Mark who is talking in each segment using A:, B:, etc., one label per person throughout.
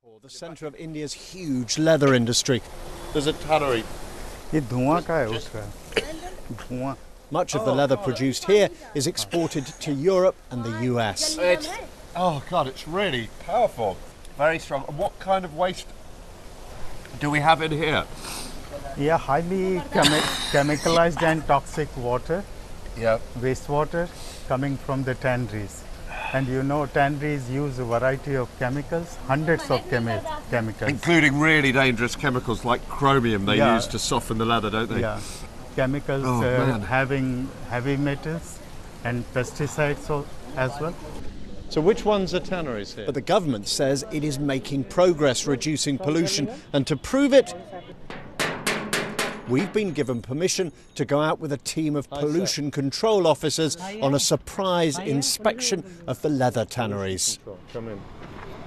A: The centre of India's huge leather industry. There's a tannery. Much of the leather produced here is exported to Europe and the US. Oh God, it's really powerful. Very strong. What kind of waste do we have in here?
B: Yeah, highly chemicalized and toxic water.
A: Yeah.
B: Wastewater coming from the tanneries. And you know, tanneries use a variety of chemicals, hundreds of chemicals.
A: Including really dangerous chemicals like chromium they use to soften the leather, don't they?
B: Yeah. Chemicals having heavy metals and pesticides as well.
A: So which ones are tanneries here? But the government says it is making progress reducing pollution, and to prove it, we've been given permission to go out with a team of pollution control officers on a surprise inspection of the leather tanneries. Come in.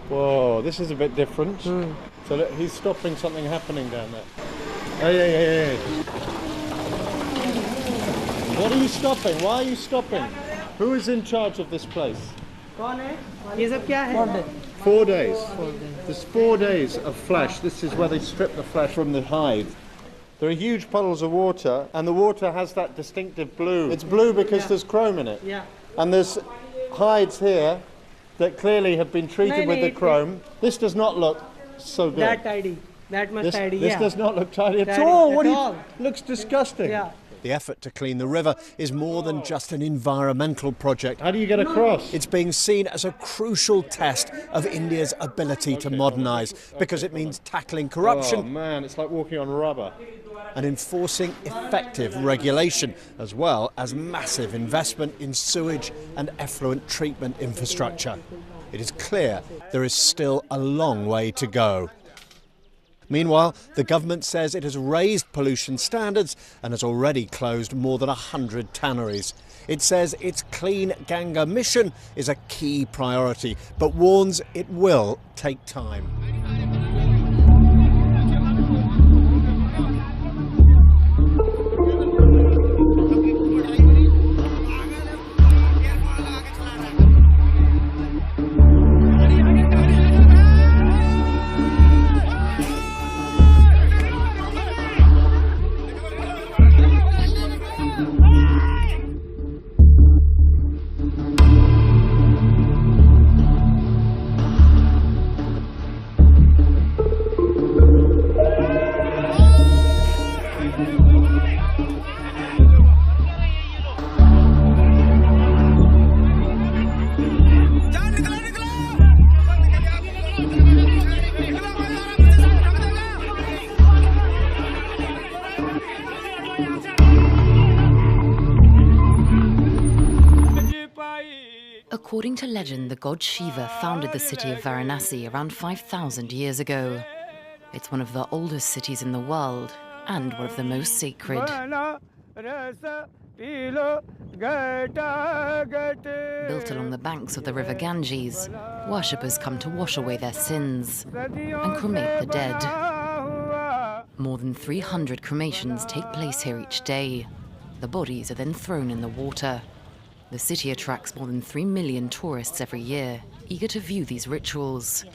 A: Whoa, this is a bit different. So look, he's stopping something happening down there. Hey. What are you stopping? Why are you stopping? Who is in charge of this place? 4 days. There's 4 days of flesh. This is where they strip the flesh from the hide. There are huge puddles of water, and the water has that distinctive blue. It's blue because there's chrome in it. Yeah. And there's hides here that clearly have been treated with the chrome. This does not look so good.
C: That tidy. That much tidy.
A: This does not look tidy at all. Looks disgusting.
C: Yeah.
A: The effort to clean the river is more than just an environmental project. How do you get across? It's being seen as a crucial test of India's ability to modernise, because it means tackling corruption. Oh man, it's like walking on rubber. And enforcing effective regulation, as well as massive investment in sewage and effluent treatment infrastructure. It is clear there is still a long way to go. Meanwhile, the government says it has raised pollution standards and has already closed more than 100 tanneries. It says its Clean Ganga mission is a key priority, but warns it will take time.
D: According to legend, the god Shiva founded the city of Varanasi around 5,000 years ago. It's one of the oldest cities in the world and one of the most sacred. Built along the banks of the river Ganges, worshippers come to wash away their sins and cremate the dead. More than 300 cremations take place here each day. The bodies are then thrown in the water. The city attracts more than 3 million tourists every year, eager to view these rituals.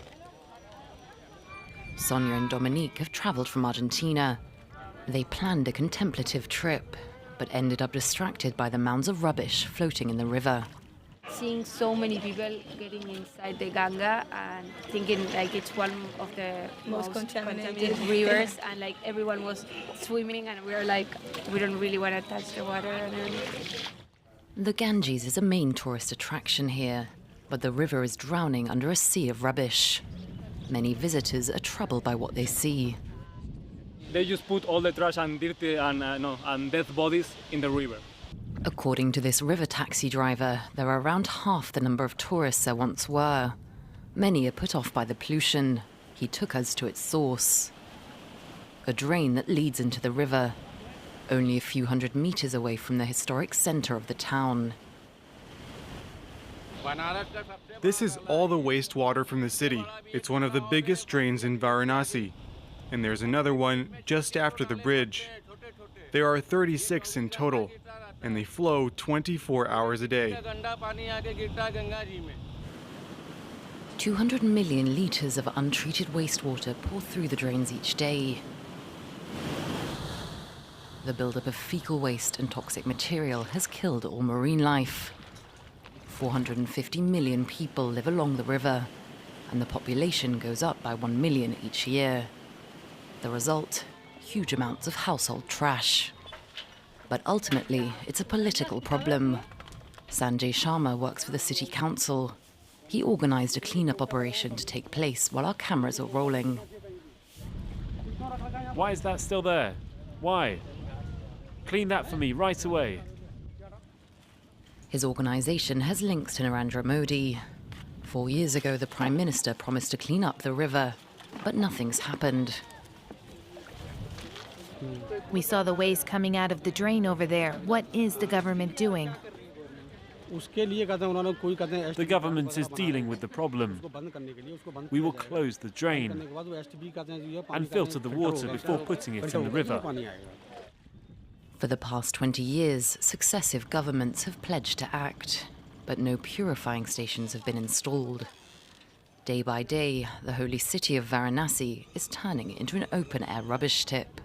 D: Sonia and Dominique have traveled from Argentina. They planned a contemplative trip, but ended up distracted by the mounds of rubbish floating in the river.
E: Seeing so many people getting inside the Ganga and thinking like it's one of the most contaminated rivers, and like everyone was swimming and we were like, we don't really want to touch the water.
D: The Ganges is a main tourist attraction here, but the river is drowning under a sea of rubbish. Many visitors are troubled by what they see.
F: They just put all the trash and dirty and dead bodies in the river.
D: According to this river taxi driver, there are around half the number of tourists there once were. Many are put off by the pollution. He took us to its source, a drain that leads into the river, only a few hundred meters away from the historic center of the town.
G: This is all the wastewater from the city. It's one of the biggest drains in Varanasi. And there's another one just after the bridge. There are 36 in total, and they flow 24 hours a day.
D: 200 million litres of untreated wastewater pour through the drains each day. The buildup of fecal waste and toxic material has killed all marine life. 450 million people live along the river, and the population goes up by 1 million each year. The result? Huge amounts of household trash. But ultimately, it's a political problem. Sanjay Sharma works for the city council. He organised a clean-up operation to take place while our cameras were rolling.
H: Why is that still there? Why? Clean that for me right away.
D: His organisation has links to Narendra Modi. 4 years ago, the Prime Minister promised to clean up the river, but nothing's happened.
I: We saw the waste coming out of the drain over there. What is the government doing?
H: The government is dealing with the problem. We will close the drain and filter the water before putting it in the river.
D: For the past 20 years, successive governments have pledged to act, but no purifying stations have been installed. Day by day, the holy city of Varanasi is turning into an open-air rubbish tip.